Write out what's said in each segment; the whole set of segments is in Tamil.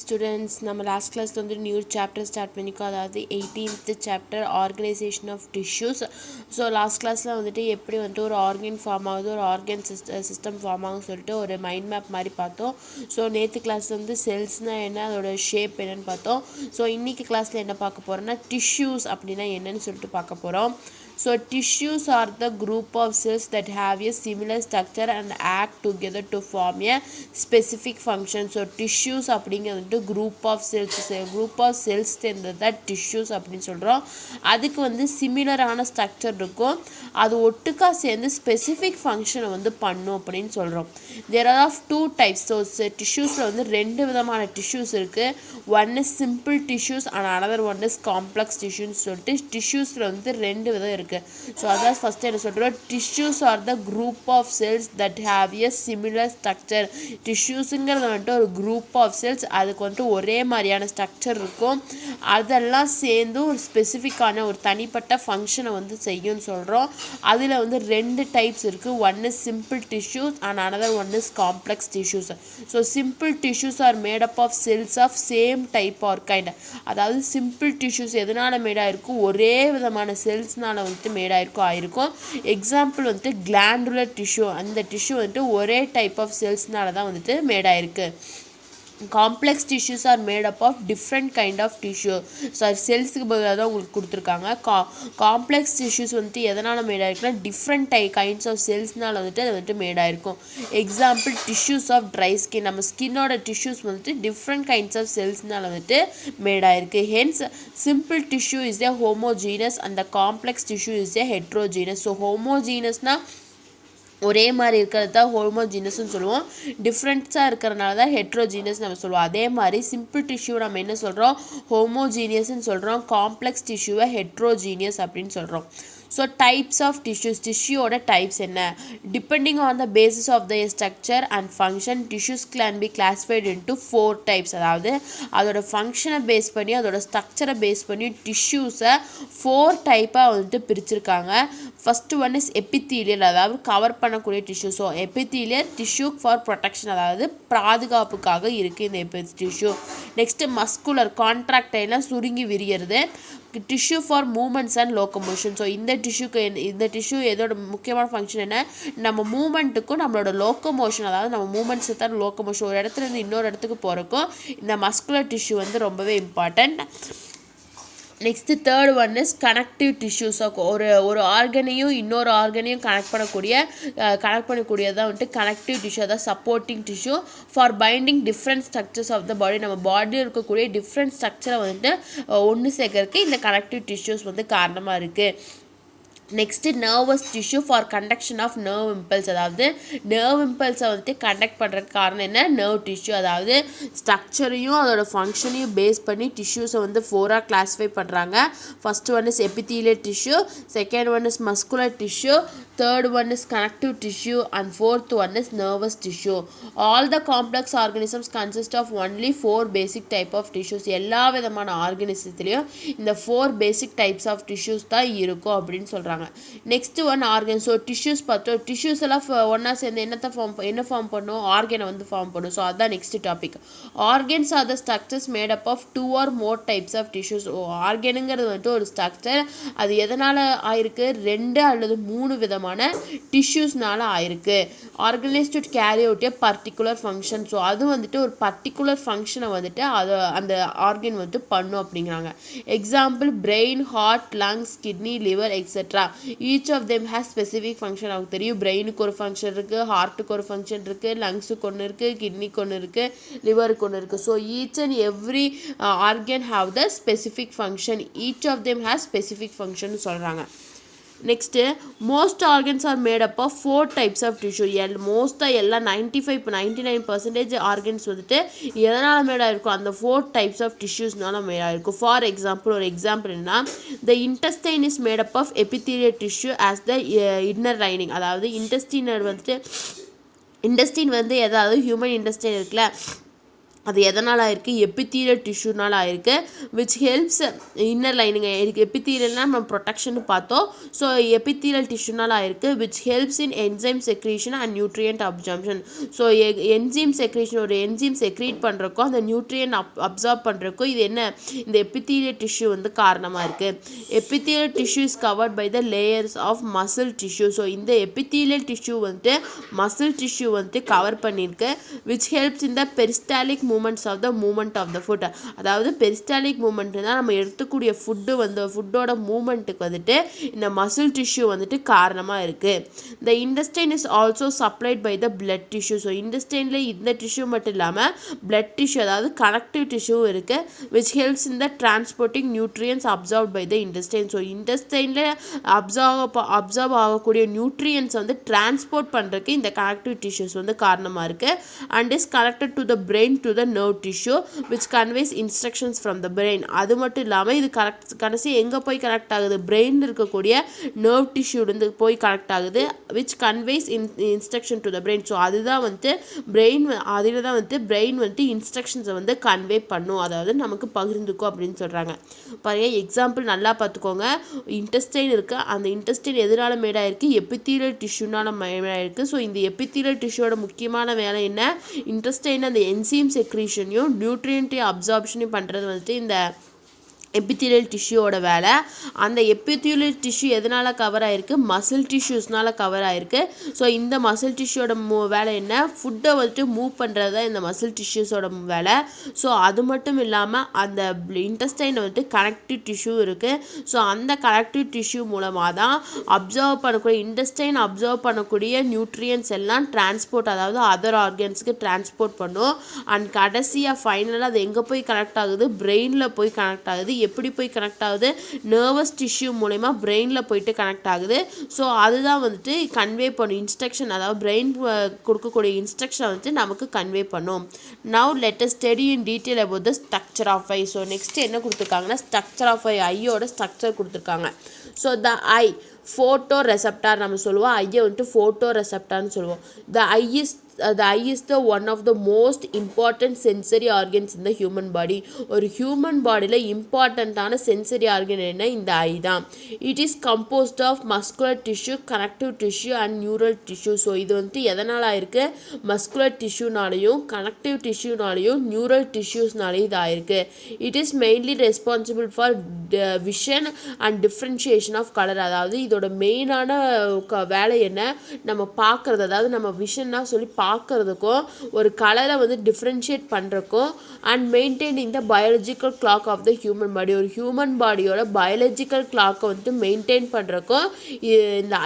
Students, நம்ம லாஸ்ட் கிளாஸ்ல வந்து நியூ சாப்டர் ஸ்டார்ட் பண்ணிக்கோ, அதாவது 18th chapter organisation of tissues. So last கிளாஸில் வந்துட்டு எப்படி வந்துட்டு ஒரு ஆர்கன் ஃபார்ம் ஆகுது, ஒரு ஆர்கன் சிஸ்டம் ஃபார்ம் ஆகும்னு சொல்லிட்டு ஒரு மைண்ட் மேப் மாதிரி பார்த்தோம். ஸோ நேற்று கிளாஸில் வந்து செல்ஸ்னால் என்ன, அதோட ஷேப் என்னன்னு பார்த்தோம். ஸோ இன்றைக்கி கிளாஸில் என்ன பார்க்க போகிறோம்னா டிஷ்யூஸ் அப்படின்னா என்னன்னு சொல்லிட்டு பார்க்க போகிறோம். So tissues are the group of cells that have a similar structure and act together to form a specific function. So tissues அப்படிங்கிறது group of cells சேர்ந்தது tissues அப்படின்னு சொல்கிறோம். அதுக்கு வந்து சிமிலரான ஸ்ட்ரக்சர் இருக்கும், அது ஒட்டுக்கா சேர்ந்து ஸ்பெசிஃபிக் ஃபங்க்ஷனை வந்து பண்ணும் அப்படின்னு சொல்கிறோம். There are of two types. So tissuesல வந்து ரெண்டு விதமான tissues இருக்குது. One is simple tissues and another one is complex tissues சொல்லிட்டு tissuesல வந்து ரெண்டு விதம் இருக்குது. ஸோ அதான் ஃபஸ்ட்டு என்ன சொல்கிறோம், tissues are the group of cells that have a similar structure. டிஷ்யூஸுங்கிறது வந்துட்டு ஒரு குரூப் ஆஃப் செல்ஸ், அதுக்கு வந்துட்டு ஒரே மாதிரியான ஸ்ட்ரக்சர் இருக்கும், அதெல்லாம் சேர்ந்து ஒரு ஸ்பெசிஃபிக்கான ஒரு தனிப்பட்ட ஃபங்க்ஷனை வந்து செய்யும்னு சொல்கிறோம். அதில் வந்து ரெண்டு டைப்ஸ் இருக்குது. One is simple tissues and another one is complex tissues. So simple tissues are made up of cells of same type or kind. அதாவது சிம்பிள் டிஷ்யூஸ் எதனால் மேடாக இருக்கும், ஒரே விதமான செல்ஸ்னால் வந்துட்டு மேடாயிருக்கும். எக்ஸாம்பிள் வந்துட்டு கிளாண்டுலர் டிஷ்யூ, அந்த டிஷ்யூ வந்துட்டு ஒரே டைப் ஆஃப் செல்ஸ்னால தான் வந்துட்டு மேடாயிருக்கு. Complex tissues are made up of different kind of tissue. Sorry, செல்ஸுக்கு பதிலாக தான் உங்களுக்கு கொடுத்துருக்காங்க. காம்ப்ளெக்ஸ் டிஷ்யூஸ் வந்துட்டு எதனால் மேடாயிருக்குன்னா டிஃப்ரெண்ட் கைண்ட்ஸ் ஆஃப் செல்ஸ்னால் வந்துட்டு அது வந்துட்டு மேடாயிருக்கும். Example tissues of dry skin, நம்ம ஸ்கின்னோட டிஷ்யூஸ் வந்துட்டு டிஃப்ரெண்ட் கைண்ட்ஸ் ஆஃப் செல்ஸ்னால் வந்துட்டு மேடாயிருக்கு. Hence simple tissue is a homogeneous and the complex tissue is a heterogeneous. So ஹோமோஜீனஸ்னால் ஒரே மாதிரி இருக்கிறது தான் ஹோமோஜீனஸ்ன்னு சொல்லுவோம், டிஃப்ரெண்ட்ஸாக இருக்கிறனால தான் ஹெட்ரோஜீனஸ் நம்ம சொல்லுவோம். அதே மாதிரி சிம்பிள் டிஷ்யூ நம்ம என்ன சொல்கிறோம், ஹோமோஜீனியஸ்ன்னு சொல்கிறோம், காம்ப்ளெக்ஸ் டிஷ்யூவை ஹெட்ரோஜீனியஸ் அப்படின்னு சொல்கிறோம். ஸோ டைப்ஸ் ஆஃப் டிஷ்யூஸ், டிஷ்யூவோட டைப்ஸ் என்ன, depending on the basis of the structure and function tissues can be classified into 4 types. அதாவது அதோட ஃபங்க்ஷனை பேஸ் பண்ணி அதோட ஸ்ட்ரக்சரை பேஸ் பண்ணி டிஷ்யூஸை 4 டைப்பாக வந்துட்டு பிரிச்சிருக்காங்க. ஃபஸ்ட்டு ஒன் இஸ் எபித்தீலியல், அதாவது கவர் பண்ணக்கூடிய tissue. So epithelial tissue for protection, அதாவது பாதுகாப்புக்காக இருக்குது இந்த டிஷ்யூ. நெக்ஸ்ட்டு மஸ்குலர், கான்ட்ராக்டைலாம் சுருங்கி விரியறது. Tissue for movements and locomotion. So இந்த டிஷ்யூ எதோட முக்கியமான ஃபங்க்ஷன் என்ன, நம்ம மூமெண்ட்டுக்கும் நம்மளோட லோக்கமோஷன், அதாவது நம்ம மூமெண்ட்ஸ் தான் லோக்கமோஷன், ஒரு இடத்துல இருந்து இன்னொரு இடத்துக்கு போகிறக்கும் இந்த மஸ்குலர் டிஷ்யூ வந்து ரொம்பவே important. Next third one is connective tissues. ஒரு ஆர்கனையும் இன்னொரு ஆர்கனையும் கனெக்ட் பண்ணக்கூடியதான் வந்துட்டு கனெக்டிவ் டிஷ்யூ, அதாவது supporting tissue for binding different structures of the body. நம்ம பாடியில் இருக்கக்கூடிய டிஃப்ரெண்ட் ஸ்ட்ரக்சரை வந்துட்டு ஒன்று சேர்க்கறதுக்கு இந்த கனெக்டிவ் டிஷ்யூஸ் வந்து காரணமாக இருக்குது. Next nervous tissue for conduction of nerve impulse, அதாவது நர்வ் இம்பல்ஸை வந்துட்டு கண்டக்ட் பண்ணுறதுக்கு காரணம் என்ன, நர்வ் டிஷ்யூ. அதாவது ஸ்ட்ரக்சரையும் அதோட ஃபங்க்ஷனையும் பேஸ் பண்ணி டிஷ்யூஸை வந்து 4ஆக கிளாஸிஃபை பண்ணுறாங்க. First one is epithelial tissue, second one is muscular tissue, third one is connective tissue and fourth one is nervous tissue. All the complex organisms consist of only 4 basic type of tissues. எல்லா விதமான ஆர்கனிசத்துலேயும் இந்த 4 பேசிக் டைப்ஸ் ஆஃப் டிஷ்யூஸ் தான் இருக்கும் அப்படின்னு சொல்கிறாங்க. Next one organ. So tissues பார்த்தோம், டிஷ்யூஸ் எல்லாம் ஒன்றா சேர்ந்து என்ன ஃபார்ம் பண்ணும், ஆர்கனை வந்து ஃபார்ம் பண்ணும். ஸோ அதுதான் next topic. Organs are the structures made up of 2 or more types of tissues. ஆர்கனுங்கிறது வந்துட்டு ஒரு ஸ்ட்ரக்சர், அது எதனால் ஆயிருக்கு, 2 அல்லது 3 விதமான டிஷ்யூஸ்னால ஆயிருக்கு. Organise to carry out a particular function. So அது வந்துட்டு ஒரு பர்டிகுலர் ஃபங்க்ஷனை வந்துட்டு அதை அந்த ஆர்கன் வந்துட்டு பண்ணும் அப்படிங்கிறாங்க. Example brain, heart, lungs, kidney, liver etcetera. Each of them has specific function. நமக்கு தெரியும் பிரெயினுக்கு ஒரு ஃபங்க்ஷன் இருக்குது, ஹார்ட்டுக்கு ஒரு ஃபங்க்ஷன் இருக்குது, லங்ஸுக்கு ஒன்று இருக்குது, கிட்னிக்கு ஒன்று இருக்குது, லிவருக்கு ஒன்று இருக்குது. So each and every organ have the specific function. Each of them has specific function சொல்கிறாங்க. Next most organs are made up of 4 types of tissue. மோஸ்ட்டாக எல்லாம் 99% ஆர்கன்ஸ் வந்துட்டு எதனால் மேடாக இருக்கும், அந்த 4 டைப்ஸ் ஆஃப் டிஷ்யூஸ்னால மேடாக இருக்கும். ஃபார் எக்ஸாம்பிள், ஒரு எக்ஸாம்பிள் என்னன்னா, the intestine is made up of epithelial tissue as the inner lining. அதாவது இன்டெஸ்டின் வந்து எதாவது ஹியூமன் இன்டெஸ்டைன் இருக்குல்ல, அது எதனால் ஆயிருக்கு எபித்தீலியல் டிஷ்யூனால் ஆயிருக்கு விச் ஹெல்ப்ஸ் இன்னர் லைனிங் எபித்தீலியல்னால் நம்ம ப்ரொடெக்ஷன் பார்த்தோம் ஸோ எபித்தீலியல் டிஷ்யூனால் ஆயிருக்கு which helps in enzyme secretion and nutrient absorption so enzyme secretion ஒரு என்சைம் செக்ரீட் பண்ணுறக்கோ அந்த நியூட்ரியன் அப்சார்ப் பண்ணுறக்கோ இது என்ன இந்த எபித்தீலியல் டிஷ்யூ வந்து காரணமாக இருக்குது epithelial tissue is covered by the layers of muscle tissue so இந்த எபித்தீலியல் டிஷ்யூ வந்துட்டு மசில் டிஷ்யூ வந்துட்டு கவர் பண்ணியிருக்கு விச் ஹெல்ப்ஸ் இந்த peristaltic movements of the movement of the food அதாவது பெரிஸ்டாலிக் மூமெண்ட் தான் நம்ம எடுத்துக்கூடிய ஃபுட்டு வந்து ஃபுட்டோட மூமெண்ட்டுக்கு வந்துட்டு இந்த மசில் டிஷ்யூ வந்துட்டு காரணமாக இருக்குது இந்த intestine is also supplied by the blood tissue so இன்டெஸ்டைனில் இந்த டிஷ்யூ மட்டும் இல்லாமல் பிளட் டிஷ்யூ அதாவது கனெக்டிவ் டிஷ்யூ இருக்குது விச் ஹெல்ப்ஸ் இந்த transporting nutrients absorb by the intestine so இன்டெஸ்டைனில் அப்சர்வ் ஆகக்கூடிய நியூட்ரியன்ஸ் வந்து டிரான்ஸ்போர்ட் பண்ணுறதுக்கு இந்த கனெக்டிவ் டிஷ்யூஸ் வந்து காரணமாக இருக்குது and is connected to the brain to the nerve tissue which conveys instructions from the brain அது மட்டும் இல்லாமல் இது கடைசி எங்கே போய் கனெக்ட் ஆகுது பிரெயினில் இருக்கக்கூடிய nerve tissue இருந்து போய் கனெக்ட் ஆகுது which conveys instruction to the brain so அதுதான் வந்துட்டு பிரெயின் அதில் தான் வந்துட்டு பிரெயின் வந்துட்டு இன்ஸ்ட்ரக்ஷன்ஸை வந்து கன்வே பண்ணும் அதாவது நமக்கு பகிர்ந்துக்கும் அப்படின்னு சொல்கிறாங்க பாருங்க எக்ஸாம்பிள் நல்லா பார்த்துக்கோங்க இன்டெஸ்டைன் இருக்குது அந்த இன்டெஸ்டைன் எதனால் மேடாயிருக்கு எபித்தீலியல் டிஷ்யூனால் மேடாயிருக்கு ஸோ இந்த எபித்தீலியல் டிஷ்யூவோட முக்கியமான வேலை என்ன இன்டெஸ்டைன் அந்த என்சைம் செக்ரீஷனையும் நியூட்ரியன்ட்டையும் அப்சார்ப்ஷனையும் பண்ணுறது வந்துட்டு இந்த எபித்தீலியல் டிஷ்யூவோட வேலை அந்த எபித்தீலியல் டிஷ்யூ எதனால் கவர் ஆகிருக்கு மசில் டிஷ்யூஸ்னால் கவர் ஆகிருக்கு ஸோ இந்த மசில் டிஷ்யூவோட வேலை என்ன ஃபுட்டை வந்துட்டு மூவ் பண்ணுறது தான் இந்த மசில் டிஷ்யூஸோட வேலை ஸோ அது மட்டும் இல்லாமல் அந்த இன்டெஸ்டைன் வந்துட்டு கனெக்டிவ் டிஷ்யூ இருக்குது ஸோ அந்த கனெக்டிவ் டிஷ்யூ மூலமாக தான் அப்சர்வ் பண்ணக்கூடிய இன்டெஸ்டைன் அப்சர்வ் பண்ணக்கூடிய நியூட்ரியன்ஸ் எல்லாம் டிரான்ஸ்போர்ட் அதாவது அதர் ஆர்கன்ஸ்க்கு டிரான்ஸ்போர்ட் பண்ணும் அண்ட் கடைசியாக ஃபைனலாக அது எங்கே போய் கனெக்ட் ஆகுது பிரெயினில் போய் கனெக்ட் ஆகுது எப்படி போய் கனெக்ட் ஆகுது நர்வஸ் டிஷ்யூ மூலமா பிரெயினில் போயிட்டு கனெக்ட் ஆகுது ஸோ அதுதான் வந்துட்டு கன்வே பண்ணும் இன்ஸ்ட்ரக்ஷன் அதாவது பிரெயின் கொடுக்கக்கூடிய இன்ஸ்ட்ரக்ஷனை வந்துட்டு நமக்கு கன்வே பண்ணும் now let us study in detail about the structure of eye so next என்ன கொடுத்துருக்காங்கன்னா ஸ்ட்ரக்சர் ஆஃப் ஐயோட ஸ்ட்ரக்சர் கொடுத்துருக்காங்க so the eye photoreceptor நம்ம சொல்லுவோம் ஐயை வந்துட்டு ஃபோட்டோ ரெசெப்டார்னு சொல்லுவோம் the eye is the one of the most important sensory organs in the human body ஒரு ஹியூமன் பாடியில் இம்பார்ட்டண்ட்டான சென்சரி ஆர்கன் என்ன இந்த ஐ தான் it is composed of muscular tissue connective tissue and neural tissue so இது வந்துட்டு எதனால் ஆயிருக்கு மஸ்குலர் டிஷ்யூனாலையும் கனெக்டிவ் டிஷ்யூனாலையும் நியூரல் டிஷ்யூஸ்னாலையும் இது ஆயிருக்கு it is mainly responsible for vision and differentiation of colour அதாவது இதோட மெயினான வேலை என்ன நம்ம பார்க்குறது அதாவது நம்ம விஷன்னா சொல்லி பார்க்குறதுக்கும் ஒரு கலரை வந்து டிஃப்ரென்ஷியேட் பண்ணுறக்கும் and maintaining the biological clock of the human body ஒரு ஹியூமன் பாடியோட பயாலஜிக்கல் கிளாக்கை வந்து மெயின்டைன் பண்ணுறக்கும் இந்த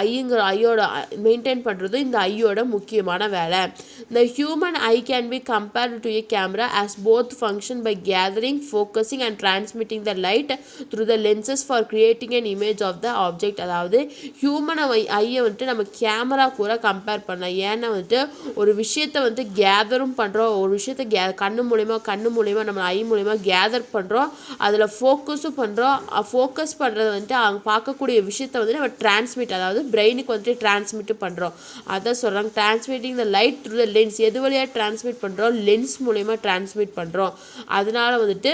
ஐயோட மெயின்டைன் பண்ணுறதும் இந்த ஐயோட முக்கியமான வேலை The human eye can be compared to a camera as both function by gathering, focusing and transmitting the light through the lenses for creating an image of the object. அதாவது ஹியூமன் ஐயை வந்துட்டு நம்ம கேமரா கூட கம்பேர் பண்ணலாம் ஏன்னா வந்துட்டு ஒரு விஷயத்தை வந்து கேதரும் பண்ணுறோம் ஒரு விஷயத்தை கண்ணு மூலயமா நம்ம ஐ மூலயமா கேதர் பண்ணுறோம் அதில் ஃபோக்கஸும் பண்ணுறோம் ஃபோக்கஸ் பண்ணுறது வந்துட்டு அவங்க பார்க்கக்கூடிய விஷயத்தை வந்து நம்ம டிரான்ஸ்மிட் அதாவது பிரெயினுக்கு வந்துட்டு டிரான்ஸ்மிட்டும் பண்ணுறோம் அதான் சொல்கிறாங்க transmitting the light through the lens எது வழியாக டிரான்ஸ்மிட் பண்ணுறோம் லென்ஸ் மூலயமா டிரான்ஸ்மிட் பண்ணுறோம் அதனால வந்துட்டு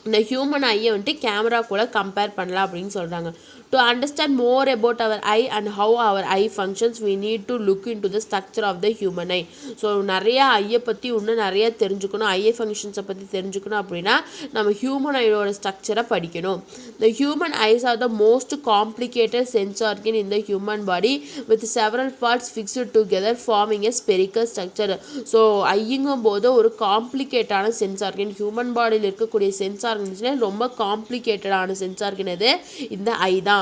இந்த ஹியூமன் ஐயை வந்துட்டு கேமரா கூட கம்பேர் பண்ணலாம் அப்படின்னு சொல்கிறாங்க To understand more about our eye and how our eye functions, we need to look into the structure of the human eye. So நிறைய ஐயை பற்றி இன்னும் நிறைய தெரிஞ்சுக்கணும் ஐ ஃபங்க்ஷன்ஸை பற்றி தெரிஞ்சுக்கணும் அப்படின்னா நம்ம ஹியூமன் ஐயோட ஸ்ட்ரக்சரை படிக்கணும் The human eyes are the most complicated sense organ in the human body with several parts fixed together forming a spherical structure. So ஐயுங்கும் போது ஒரு காம்ப்ளிகேட்டான சென்ஸ் ஆர்கன் ஹியூமன் பாடியில் இருக்கக்கூடிய சென்ஸ் ஆர்கன்ஸ்லேயே ரொம்ப காம்ப்ளிகேட்டடான சென்ஸ் ஆர்கன் எது இந்த ஐ தான்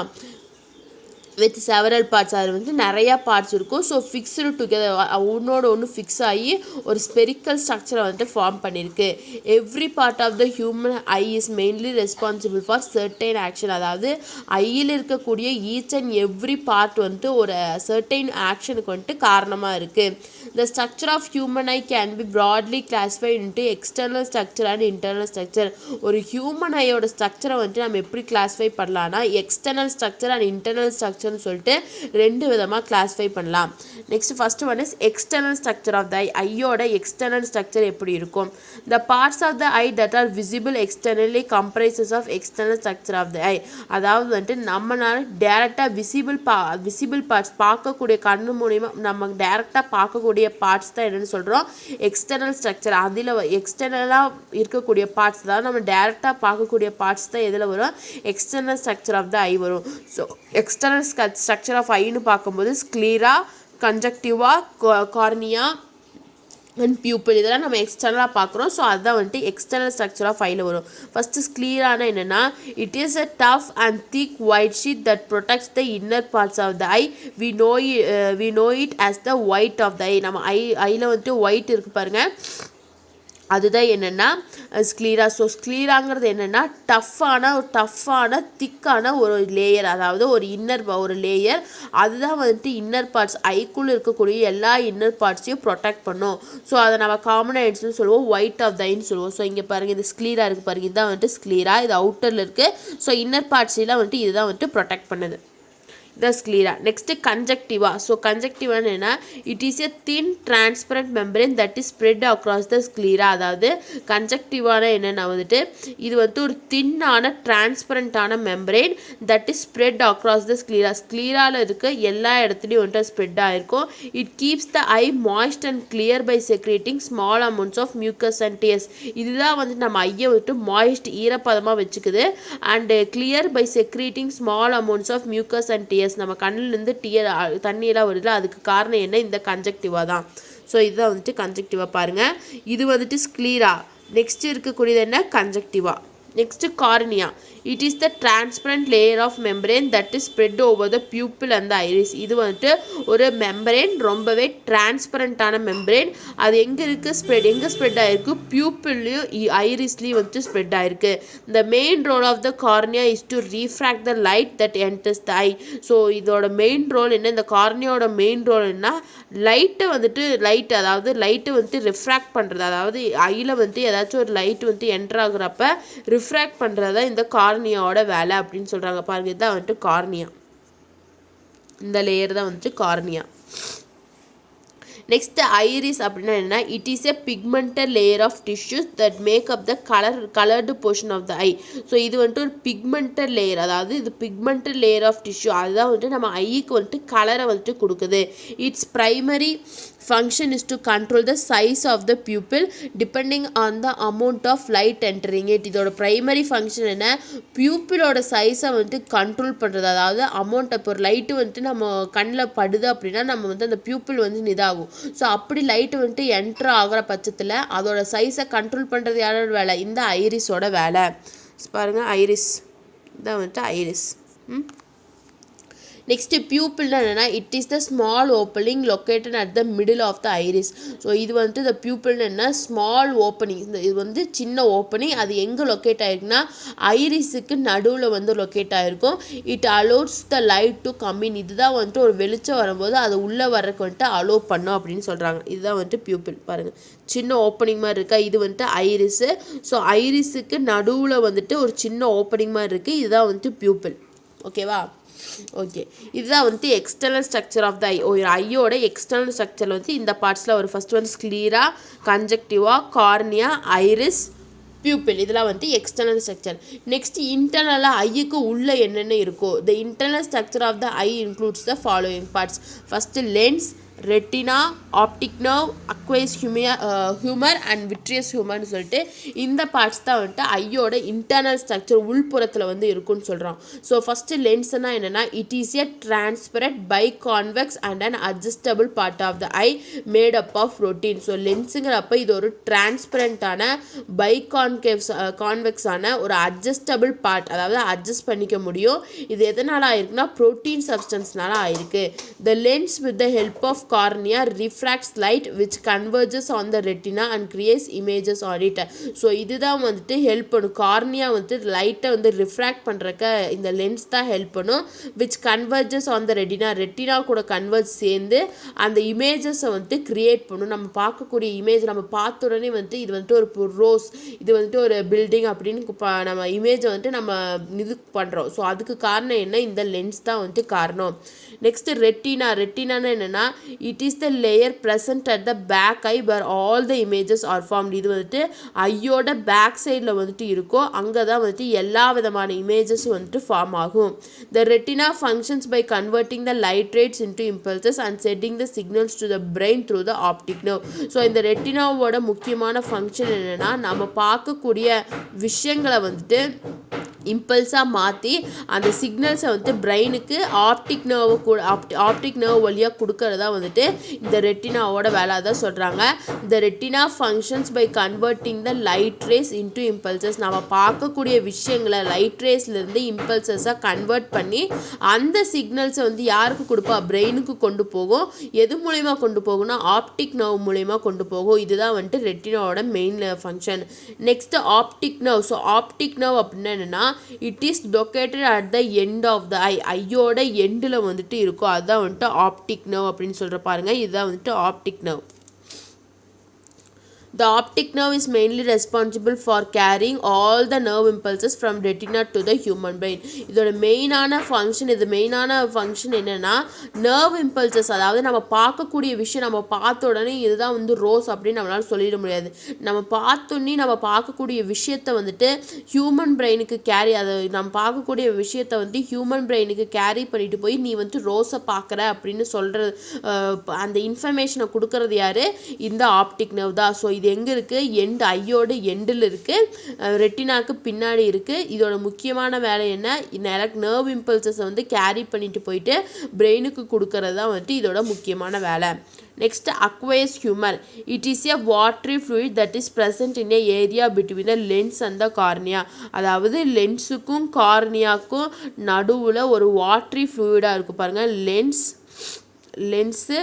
வித் செவரல் பார்ட்ஸ் அது வந்து நிறையா பார்ட்ஸ் இருக்கும் ஸோ ஃபிக்ஸ்டு டுகெதர் ஒன்னோட ஒன்று ஃபிக்ஸ் ஆகி ஒரு ஸ்பெரிக்கல் ஸ்ட்ரக்சரை வந்துட்டு ஃபார்ம் பண்ணியிருக்கு every part of the human eye is mainly responsible for certain action அதாவது ஐயில் இருக்கக்கூடிய ஈச் அண்ட் எவ்ரி பார்ட் வந்துட்டு ஒரு சர்டைன் ஆக்ஷனுக்கு வந்துட்டு காரணமாக இருக்குது The structure of human eye can be broadly classified into external structure and internal structure. ஒரு ஹியூமன் ஐயோட ஸ்ட்ரக்சரை வந்துட்டு நம்ம எப்படி கிளாஸிஃபை பண்ணலாம்னா external structure and internal structure ஸ்ட்ரக்சர்னு சொல்லிட்டு ரெண்டு விதமாக கிளாஸிஃபை பண்ணலாம். Next first one is external structure of the ஐயோட எக்ஸ்டர்னல் ஸ்ட்ரக்சர் எப்படி இருக்கும். The parts of the eye that are visible externally comprises of external structure of the eye. அதாவது வந்துட்டு நம்மளால டேரெக்டாக விசிபிள் பார்ட்ஸ் பார்க்கக்கூடிய கண்ணு மூலிமா நம்ம டேரெக்டாக பார்க்கக்கூடிய பார்ட்ஸ் தான் என்னென்னு சொல்கிறோம் எக்ஸ்டர்னல் ஸ்ட்ரக்சர். அதில் எக்ஸ்டர்னலாக இருக்கக்கூடிய பார்ட்ஸ் தான் நம்ம டேரெக்டாக பார்க்கக்கூடிய பார்ட்ஸ் தான் எதில் வரும் எக்ஸ்டர்னல் ஸ்ட்ரக்சர் ஆஃப் த ஐ வரும். ஸோ எக்ஸ்டர்னல் ஸ்ட்ரக்சர் ஆஃப் ஐன்னு பார்க்கும்போது sclera, conjunctiva, cornea and pupil இதெல்லாம் நம்ம எக்ஸ்டர்னலாக பார்க்குறோம். ஸோ அதுதான் வந்துட்டு எக்ஸ்டர்னல் ஸ்ட்ரக்சர் ஆஃப் ஐயில் வரும். ஃபஸ்ட்டு ஸ்க்ளீரானா என்னென்னா it is a tough and thick white sheet that protects the inner parts of the eye. We know it as the white of the eye. நம்ம ஐயில் வந்துட்டு ஒயிட் இருக்குது பாருங்கள், அதுதான் என்னென்னா ஸ்க்ளீரா. ஸோ ஸ்க்ளீராங்கிறது என்னென்னா டஃப்பான திக்கான ஒரு லேயர், அதாவது ஒரு லேயர். அதுதான் வந்துட்டு இன்னர் பார்ட்ஸ் ஐக்குள்ளே இருக்கக்கூடிய எல்லா இன்னர் பார்ட்ஸையும் ப்ரொடெக்ட் பண்ணும். ஸோ அதை நம்ம காமனாக எடுத்துன்னு சொல்லுவோம் ஒயிட் ஆஃப் தைன்னு சொல்லுவோம். ஸோ இங்கே பாருங்கள் இது ஸ்க்ளீரா இருக்குது பாருங்கள், இதுதான் வந்துட்டு ஸ்க்ளீரா, இது அவுட்டரில் இருக்குது. ஸோ இன்னர் பார்ட்ஸ்லாம் வந்துட்டு இதுதான் வந்துட்டு ப்ரொடெக்ட் பண்ணுது. the sclera. Next conjunctiva. So conjunctiva என்ன, it is a thin transparent membrane that is spread across the sclera. அதாவது conjunctiva என்னன்னா வந்துட்டு இது வந்து ஒரு தின்னான டிரான்ஸ்பரண்டான membrane that is spread across the sclera. ஸ்க்ளீரால இருக்க எல்லா இடத்துலையும் வந்துட்டு ஸ்ப்ரெட் ஆகிருக்கும். It keeps the eye moist and clear by secreting small amounts of mucus and tears. இதுதான் வந்து நம்ம ஐயை வந்துட்டு மாய்ஸ்ட் ஈரப்பதமாக வச்சுக்குது and clear by secreting small amounts of mucus and tears. நம்ம கண்ணிலேருந்து தண்ணியெல்லாம் வருது, அதுக்கு காரணம் என்ன, இந்த கன்ஜக்டிவா தான். ஸோ இதுதான் வந்துட்டு கன்ஜக்டிவா பாருங்கள். இது வந்துட்டு ஸ்க்ளீரா. நெக்ஸ்ட் இருக்கக்கூடியது என்ன, conjunctiva. Next cornea. It is the transparent layer of membrane that is spread over the pupil and the iris. இது வந்துட்டு ஒரு மெம்பரேன், ரொம்பவே டிரான்ஸ்பரண்டான மெம்பரேன். அது எங்கே இருக்குது, எங்கே ஸ்ப்ரெட் ஆகிருக்கு, பியூப்பிள்லையும் ஐரிஸ்லேயும் வந்துட்டு ஸ்ப்ரெட் ஆகிருக்கு. The main role of the cornea is to refract the light that enters the eye. So இதோட மெயின் ரோல் என்ன, இந்த கார்னியாவோட மெயின் ரோல் என்ன, லைட்டை வந்துட்டு அதாவது லைட்டை வந்துட்டு ரிஃப்ராக்ட் பண்ணுறது. அதாவது ஐயில் வந்துட்டு ஏதாச்சும் ஒரு லைட் வந்துட்டு என்டர் ஆகுறப்ப ரிஃப்ராக்ட் பண்ணுறது தான் இந்த கார்னியாவோட வேலை அப்படின்னு சொல்கிறாங்க. பாருங்க, இதுதான் வந்துட்டு கார்னியா, இந்த லேயர் தான் வந்துட்டு கார்னியா. நெக்ஸ்ட் ஐரிஸ் அப்படின்னா என்ன, it is a pigmented layer of tissues that make up the coloured portion of the eye. So இது வந்துட்டு ஒரு பிக்மெண்டட் லேயர், அதாவது இது பிக்மெண்டட் லேயர் ஆஃப் டிஷ்யூ, அதுதான் வந்துட்டு நம்ம ஐக்கு வந்துட்டு கலரை வந்துட்டு கொடுக்குது. It's primary function is to control the size of the pupil depending on the amount of light entering it. இதோட primary function என்ன, பியூப்பிளோட சைஸை வந்துட்டு கண்ட்ரோல் பண்ணுறது. அதாவது அமௌண்ட், இப்போ ஒரு லைட்டு வந்துட்டு நம்ம கண்ணில் படுது அப்படின்னா நம்ம வந்து அந்த பியூப்பிள் வந்து இதாகும். ஸோ அப்படி லைட்டு வந்துட்டு என்ட்ரு ஆகிற பட்சத்தில் அதோட சைஸை கண்ட்ரோல் பண்ணுறது யாரோட வேலை, இந்த ஐரிஸோட வேலை. பாருங்கள், ஐரிஸ் இதான் வந்துட்டு ஐரிஸ். நெக்ஸ்ட்டு பியூப்பிள்னா என்னென்னா, it is the small opening located at the middle of the iris. So இது வந்துட்டு த பியூப்பிள்னு என்ன, ஸ்மால் ஓப்பனிங். இது வந்து சின்ன ஓப்பனிங், அது எங்கே லொக்கேட் ஆகிருக்குன்னா ஐரிஸுக்கு நடுவில் வந்து லொக்கேட் ஆகிருக்கும். It allows the light to come in. இதுதான் வந்துட்டு ஒரு வெளிச்சம் வரும்போது அது உள்ளே வர்றதுக்கு வந்துட்டு அலோவ் பண்ணும் அப்படின்னு சொல்கிறாங்க. இதுதான் வந்துட்டு பியூப்பிள். பாருங்கள், சின்ன ஓப்பனிங் மாதிரி இருக்கா, இது வந்துட்டு ஐரிஸு. ஸோ ஐரிஸுக்கு நடுவில் வந்துட்டு ஒரு சின்ன ஓப்பனிங் மாதிரி இருக்குது, இதுதான் வந்துட்டு பியூப்பிள். ஓகேவா? ஓகே, இதுதான் வந்து எக்ஸ்டர்னல் ஸ்ட்ரக்சர் ஆஃப் த ஐ. ஒரு ஐயோட எக்ஸ்டர்னல் ஸ்ட்ரக்சர் வந்து இந்த பார்ட்ஸில் ஒரு ஃபர்ஸ்ட் வந்து sclera, conjunctiva, cornea, iris, pupil, இதெல்லாம் வந்து எக்ஸ்டர்னல் ஸ்ட்ரக்சர். நெக்ஸ்ட் இன்டர்னலாக ஐயுக்கு உள்ளே என்னென்ன இருக்கோ, the internal structure of the eye includes the following parts. First lens, retina, optic nerve, aqueous humour and vitreous ஹியூமர்னு சொல்லிட்டு இந்த பார்ட்ஸ் தான் வந்துட்டு ஐயோட இன்டர்னல் ஸ்ட்ரக்சர் உள்புறத்தில் வந்து இருக்குன்னு சொல்கிறோம். ஸோ ஃபஸ்ட்டு லென்ஸ்னா என்னென்னா, it is a transparent biconvex and and adjustable part of the eye made up of protein. So லென்ஸுங்கிறப்ப இது ஒரு டிரான்ஸ்பரண்ட்டான பை கான்வெக்ஸான ஒரு அட்ஜஸ்டபிள் பார்ட், அதாவது அட்ஜஸ்ட் பண்ணிக்க முடியும். இது எதனால் ஆயிருக்குன்னா ப்ரோட்டீன் சப்ஸ்டன்ஸ்னால ஆயிருக்கு. The lens with the help of cornea refracts light which converges on the retina and creates images on it. So இதுதான் வந்துட்டு ஹெல்ப் பண்ணும். கார்னியா வந்துட்டு லைட்டை வந்து ரிஃப்ராக்ட் பண்ணுறக்க இந்த லென்ஸ் தான் ஹெல்ப் பண்ணும். Which converges on the retina கூட கன்வர்ஜ் சேர்ந்து அந்த இமேஜஸை வந்துட்டு கிரியேட் பண்ணும். நம்ம பார்க்கக்கூடிய இமேஜ் நம்ம பார்த்த உடனே வந்துட்டு இது வந்துட்டு ஒரு ரோஸ், இது வந்துட்டு ஒரு பில்டிங் அப்படின்னு நம்ம இமேஜை வந்துட்டு நம்ம இது பண்ணுறோம். ஸோ அதுக்கு காரணம் என்ன? இந்த லென்ஸ் தான் வந்துட்டு காரணம். நெக்ஸ்ட் ரெட்டினான்னு என்னென்னா it is the layer present at the back eye where all the images are formed. இது வந்துட்டு ஐயோட பேக் சைடில் வந்துட்டு இருக்கும், அங்கே தான் வந்துட்டு எல்லா விதமான இமேஜஸ் வந்துட்டு ஃபார்ம் ஆகும். The retina functions by converting the light rays into impulses and sending the signals to the brain through the optic nerve. So இந்த ரெட்டினாவோட முக்கியமான ஃபங்க்ஷன் என்னென்னா நம்ம பார்க்கக்கூடிய விஷயங்களை வந்துட்டு இம்பல்ஸாக மாற்றி அந்த சிக்னல்ஸை வந்துட்டு பிரெயினுக்கு ஆப்டிக் நர்வ் வழியாக கொடுக்கறதா வந்துட்டு இந்த ரெட்டினாவோட வேலை தான் சொல்கிறாங்க. இந்த retina functions by converting the light rays into impulses. நம்ம பார்க்கக்கூடிய விஷயங்களை லைட் ரேஸ்லேருந்து இம்பல்சஸாக கன்வெர்ட் பண்ணி அந்த சிக்னல்ஸை வந்து யாருக்கு கொடுப்பா? பிரெயினுக்கு கொண்டு போகும். எது மூலயமா கொண்டு போகும்னா ஆப்டிக் நர்வ் மூலயமா கொண்டு போகும். இதுதான் வந்துட்டு ரெட்டினாவோட main function. Next optic nerve. So optic nerve அப்படின்னா என்னென்னா it is located at the end of the ஐயோட எண்டில் வந்துட்டு இருக்கும். அதுதான் வந்துட்டு ஆப்டிக் நர்வ் அப்படின்னு சொல்கிற பாருங்கள். இதுதான் வந்துட்டு optic nerve. The optic nerve is mainly responsible for carrying all the nerve impulses from retina to the human brain. இதோட மெயினான ஃபங்க்ஷன் என்னென்னா நர்வ் இம்பல்சஸ், அதாவது நம்ம பார்க்கக்கூடிய விஷயம் நம்ம பார்த்த உடனே இதுதான் வந்து ரோஸ் அப்படின்னு நம்மளால் சொல்லிட முடியாது. நம்ம பார்த்தோன்னே நம்ம பார்க்கக்கூடிய விஷயத்தை வந்துட்டு ஹியூமன் பிரெயினுக்கு நம்ம பார்க்கக்கூடிய விஷயத்தை வந்து ஹியூமன் பிரெயினுக்கு கேரி பண்ணிட்டு போய் நீ வந்துட்டு ரோஸை பார்க்குற அப்படின்னு சொல்கிறது, அந்த இன்ஃபர்மேஷனை கொடுக்கறது யார்? இந்த ஆப்டிக் நர்வ் தான். ஸோ இது எங்கே இருக்குது? ஐயோட எண்டில் இருக்குது, ரெட்டினாக்கு பின்னாடி இருக்குது. இதோட முக்கியமான வேலை என்ன? நர்வ் இம்பல்சஸை வந்து கேரி பண்ணிட்டு போயிட்டு பிரெயினுக்கு கொடுக்கறது தான் வந்துட்டு இதோட முக்கியமான வேலை. Next aqueous humour. It is a watery fluid that is present in a area between the lens and the cornea. அதாவது லென்ஸுக்கும் கார்னியாக்கும் நடுவில் ஒரு வாட்டரி ஃப்ளூயிடாக இருக்குது பாருங்கள். லென்ஸு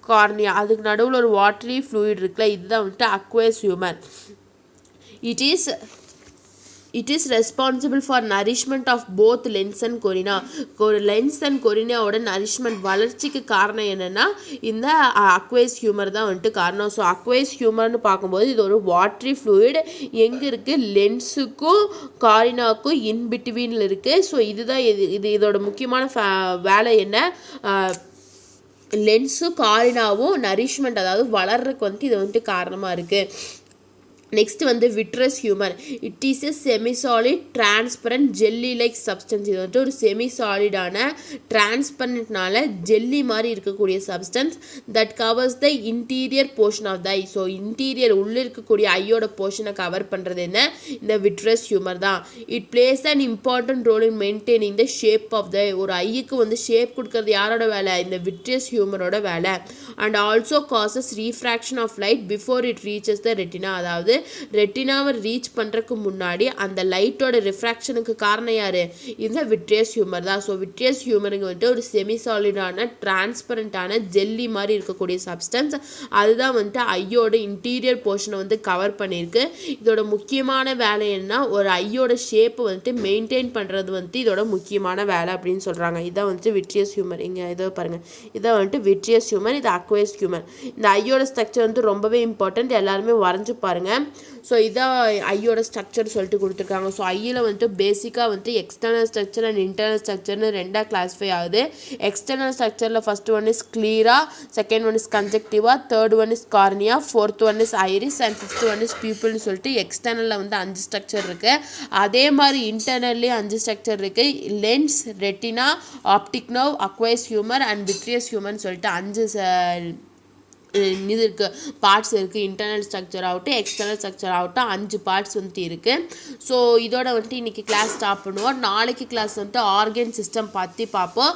கார்னியா அதுக்கு நடுவில் ஒரு வாட்டரி ஃப்ளூயிட் இருக்குல்ல, இதுதான் வந்துட்டு aqueous humour. It is responsible for nourishment of both lens and cornea. Lens and கொரினாவோட நரிஷ்மெண்ட் வளர்ச்சிக்கு காரணம் என்னென்னா இந்த அக்வயஸ் ஹியூமர் தான் வந்துட்டு காரணம். ஸோ அக்வயஸ் ஹியூமர்னு பார்க்கும்போது இது ஒரு வாட்டரி ஃப்ளூயிட் எங்கே இருக்குது? லென்ஸுக்கும் காரினாக்கும் இன்பிட்வீனில் இருக்குது. ஸோ இதுதான் இதோட முக்கியமான வேலை என்ன? லென்ஸும் காரினாவும் நரிஷ்மெண்ட், அதாவது வளர்றதுக்கு வந்துட்டு இது வந்துட்டு காரணமாக இருக்குது. நெக்ஸ்ட் வந்து vitreous humour. It is a semisolid transparent jelly like substance. இது வந்துட்டு ஒரு செமிசாலிடான டிரான்ஸ்பரண்ட்னால ஜெல்லி மாதிரி இருக்கக்கூடிய substance that covers the interior portion of the eye. So interior உள்ளே இருக்கக்கூடிய ஐயோட போர்ஷனை கவர் பண்ணுறது என்ன? இந்த விட்ரஸ் ஹியூமர் தான். It plays an important role in maintaining the shape of the. ஒரு ஐக்கு வந்து ஷேப் கொடுக்கறது யாரோட வேலை? இந்த விட்ரஸ் ஹியூமரோட வேலை. And also causes refraction of light before it reaches the retina. அதாவது ரெட்டினாவை ரீச் பண்ணுறதுக்கு முன்னாடி அந்த லைட்டோட ரிஃப்ராக்ஷனுக்கு காரணம் யார்? இந்த விட்ரியஸ் ஹியூமர் தான். ஸோ விட்ரியஸ் ஹியூமருங்க வந்துட்டு ஒரு செமிசாலிடான டிரான்ஸ்பரண்டான ஜெல்லி மாதிரி இருக்கக்கூடிய சப்ஸ்டன்ஸ். அதுதான் வந்துட்டு ஐயோட இன்டீரியர் போர்ஷனை வந்து கவர் பண்ணியிருக்கு. இதோட முக்கியமான வேலை என்ன? ஒரு ஐயோட ஷேப்பை வந்துட்டு மெயின்டைன் பண்ணுறது வந்துட்டு இதோட முக்கியமான வேலை அப்படின்னு சொல்கிறாங்க. இதான் வந்துட்டு விட்ரியஸ் ஹியூமர். இங்கே இதை பாருங்கள், இதான் வந்துட்டு விட்ரியஸ் ஹியூமர், இது அக்வயஸ் ஹியூமர். இந்த ஐயோட ஸ்ட்ரக்சர் வந்து ரொம்பவே இம்பார்ட்டன்ட், எல்லாருமே வரைஞ்சி பாருங்கள். ஸோ இதான் ஐயோட ஸ்ட்ரக்சர் சொல்லிட்டு கொடுத்துருக்காங்க. ஸோ ஐயில் வந்துட்டு பேசிக்காக வந்துட்டு எக்ஸ்டர்னல் ஸ்ட்ரக்சர் அண்ட் இன்டர்னல் ஸ்ட்ரக்சர்னு ரெண்டாக கிளாஸிஃபை ஆகுது. எக்ஸ்டர்னல் ஸ்ட்ரக்சரில் first one is sclera, second one is conjunctiva, third one is cornea, fourth one is iris and fifth one is பியூப்பிள்னு சொல்லிட்டு எக்ஸ்டர்னலில் வந்து 5 ஸ்ட்ரக்சர் இருக்குது. அதே மாதிரி இன்டர்னல்லே 5 ஸ்ட்ரக்சர் இருக்குது. Lens, retina, optic nerve, aqueous humour and vitreous ஹியூமர்னு சொல்லிட்டு 5 இது இருக்குது, பார்ட்ஸ் இருக்குது. இன்டர்னல் ஸ்ட்ரக்சர் ஆகட்டும், எக்ஸ்டர்னல் ஸ்ட்ரக்சர் ஆகட்டும், 5 பார்ட்ஸ் வந்துட்டு இருக்குது. ஸோ இதோட வந்துட்டு இன்றைக்கி கிளாஸ் ஸ்டாப் பண்ணுவோம். நாளைக்கு கிளாஸ் வந்துட்டு ஆர்கன் சிஸ்டம் பற்றி பார்ப்போம்.